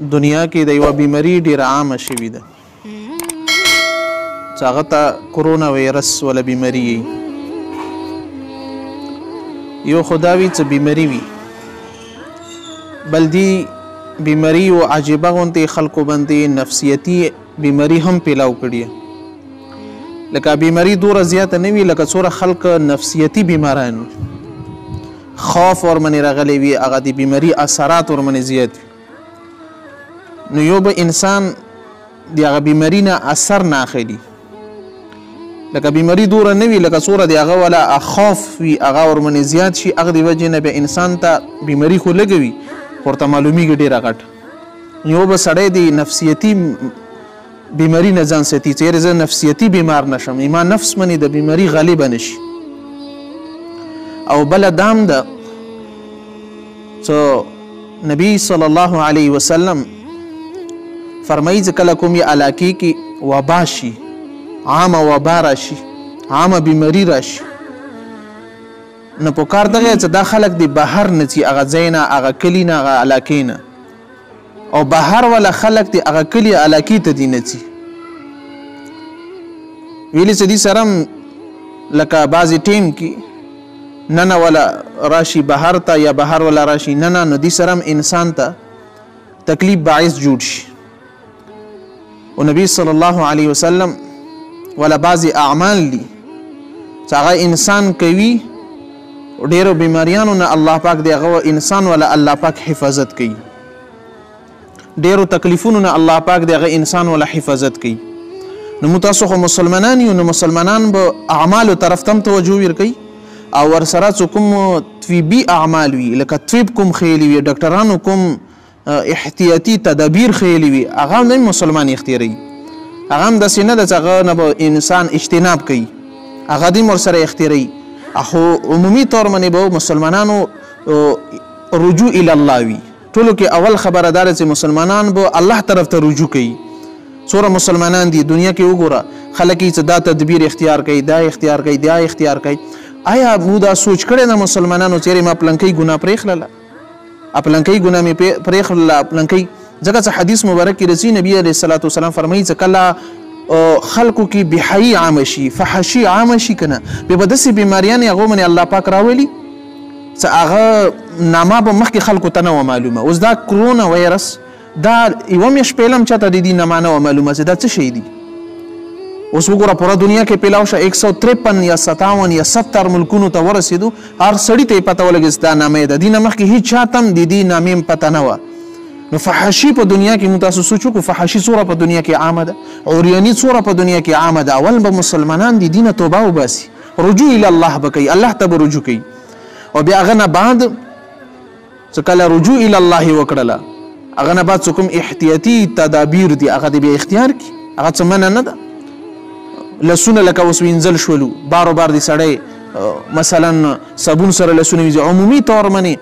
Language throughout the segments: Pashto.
دنیا کې د یوه بیماري ډېره عامه شوې ده چې هغه ته کرونا وایرس ولا بیماري یي. یو خو دا وي چې بیماري وي، بل دې بیماري و عجیبه غوندې خلکو باندې نفسیتي بیماري هم پیلاو کړې. لکه بیماري دوره زیاته نه وي لکه څوره خلک نفسیتي بیماران وي، خوف ورمنې راغلی وي، هغه د بیماري اثرات ورمنې زیات وي. نو یو به انسان د هغه بیماري نه اثر نه اخلي. لکه بیماري دوره نه وي لکه څوره د هغه ولا خوف وي هغه ورمنې زیات شي، هغه د وجې نه به انسان ته بیماري خو لږه وي خو ورته معلومیږي ډېره غټه. یو به سړی د نفسیتي بیماري نه ځان ساتي چې یاره زه نفسیتي بیمار نشم، ایمان نفس منې د بیماري غالبه نشي. او بله دام ده چې نبی صلی الله علیه وسلم فرمایي چې کله کومې علاقې کې وبا شي، عامه وبا راشي، عامه بیماري راشي، نو پکار دغه چې دا خلک د بهر نه ځي، هغه ځای نه، هغه کلي نه، هغه علاقې نه، او بهر والا خلک د هغه کلي علاقې ته دي نه ځي. ویلي چې دې سره لکه بعضې ټیم کې ننه والا راشي بهر ته یا بهر والا راشي ننه، نو دې سره انسان ته تکلیف باعث جوړ شي. او نبی صلی الله علیه وسلم ولا بعضې اعمال دي چې هغه انسان کوي، ډېرو بیماریانو نه الله پاک د هغه انسان ولا الله پاک حفاظت کوي، ډېرو تکلیفونو نه الله پاک د هغه انسان ولا حفاظت کوي. نو موږ تاسو خو مسلمانان یو، نو مسلمانان به اعمالو طرف ته هم توجه ورکوي، او ورسره چې کوم طبي اعمال وي لکه طب کوم خیلی وي، ډاکټرانو کوم احتیاطي تدابیر خیلی وي، هغه هم مسلمان اختیاروي. هغه هم داسې نه ده چې هغه نه به انسان اجتناب کوي، هغه دې ورسره اختیاروي. خو عمومي طور باندې به مسلمانانو رجوع الی الله وي. ټولو کې اول خبره دا ده چې مسلمانان به الله طرف ته رجوع کوي. څوره مسلمانان دي دنیا کې وګوره، خلک یې چې دا تدبیر اختیار کوي، دا اختیار کوي، دا اختیار کوي. آیا موږ دا سوچ کړی نه مسلمانانو چیرې ما پلنکۍ ګناه پرېښلله، پلنکۍ ګناه مې پرېښلله، پلنکۍ ځکه چې حدیث مبارک کې راځي نبي علیه الصلاة وسلام فرمایي چې کله خلکو کې بحیي عامه شي، فحشي عامه شي که نه، بیا به داسې بیماریانې هغو باندې الله پاک راولي چې هغه نامه به مخکې خلکو ته نه وه معلومه. اوس دا کرونا وایرس دا یوه میاشت پهله هم چاته د دې نامه نه وه معلومه چې دا څه شی دي. اوس وګوره پوره دنیا کې پیلاو شه 153 یا 57 یا 70 ملکونو ته ورسېدو، هر سړي ته یې پته ولګېد چې دا نامه یې ده. دې نه مخکې هېڅ چا ته هم د دې نامې پته نه وه. نو فحاشي په دنیا کې موږ تاسو سوچ وکړو، فحاشي څومره په دنیا کې عامه ده، عریاني څومره په دنیا کې عامه ده. اول به مسلمانان د دې نه توبه وباسي، رجوع الی الله به کوي، الله ته به رجوع کوي. او بیا هغه نه بعد چې کله رجوع الی الله وکړله، هغه نه بعد چې کوم احتیاطي تدابیر دي هغه دې بیا اختیار کړي، هغه څه منع نه ده. لسونه لکه اوس وینځل شولو، بارو بار دې سړی مثلا صابون سره لسونه وینځي. عمومي طور باندې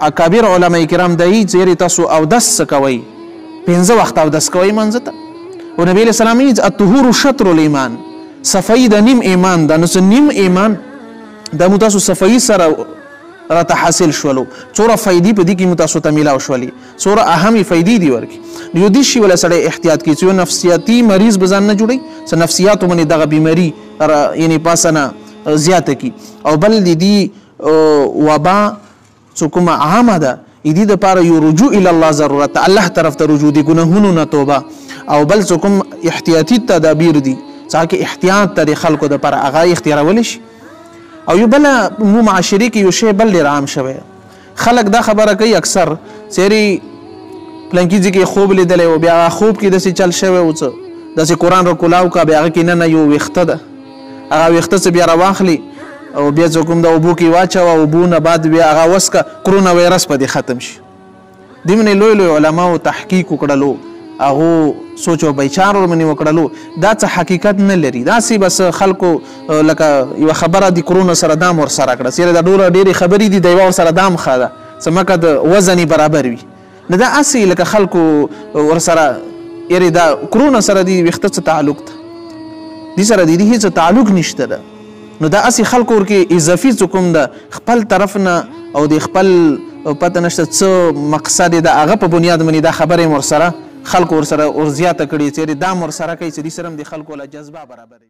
اکابر علما کرام دایي چې یارې تاسو اودس څه کوئ، 5 وخت اودس کوئ منځ ته. او نبي علیه السلام یې الطهور شطر الایمان، صفایي د نیم ایمان ده. نو څه نیم ایمان دا مو تاسو صفایي سره راته حاصل شولو، څومره فایدې په دې کې مو تاسو ته میلاو شولې، څومره اهمې فایدې دي ورکړي. نو یو دې شي ولا سړی احتیاط کوي چې یو نفسیاتي مریض به ځان نه جوړوي، څه نفسیاتو باندې دغه بیماري یعنې پاسه نه زیاته کړي. او بل د دې وبا څو کومه عامه ده، د دې دپاره یو رجوع الی الله ضرورت ده، الله طرف ته رجوع دي، ګناهونو نه توبه. او بل څو کوم احتیاطي تدابیر دي چې هغه کې احتیاط ته د خلکو دپاره هغه اختیارولی شي. او یو بله مو معاشرې کې یو شی بل ډېر عام شوی، خلک دا خبره کوي اکثر چیرې پلنکي ځای کې خوب لیدلی و، بیا هغه خوب کې داسې چل شوی و څه داسې قرآن را کولاو که، بیا هغه کې نه یو ویښته ده، هغه ویښته څه بیا راواخلي او بیا چې کوم د اوبو کې واچوه، اوبو نه بعد بیا هغه وسکه، کرونا وایرس په دې ختم شي. دې باندې لوی لوی علماو تحقیق وکړلو، هغو سوچ او بیچار ورمنې وکړلو، دا څه حقیقت نه لري. داسې بس خلکو لکه یوه خبره د کرونا سره دام ورسره کړه، چېرې دا ډېرې خبرې دي د یوه ورسره دام ښه ده، څه مکه د وزن یې برابر وي. نه دا هسې لکه خلکو ورسره یارې دا کرونا سره د ویښته څه تعلق ده، دې سره د دې هېڅ تعلق نشته ده. نو دا هسې خلکو ورکې اضافي څه کوم ده خپل طرف نه او د خپل پته نشته څه مقصد د هغه په بنیاد باندې دا خبرې ورسره خلکو ورسره ورزیاته کړي چې دا ورسره کوي چې دې سره هم د خلکو له جذبه برابروي.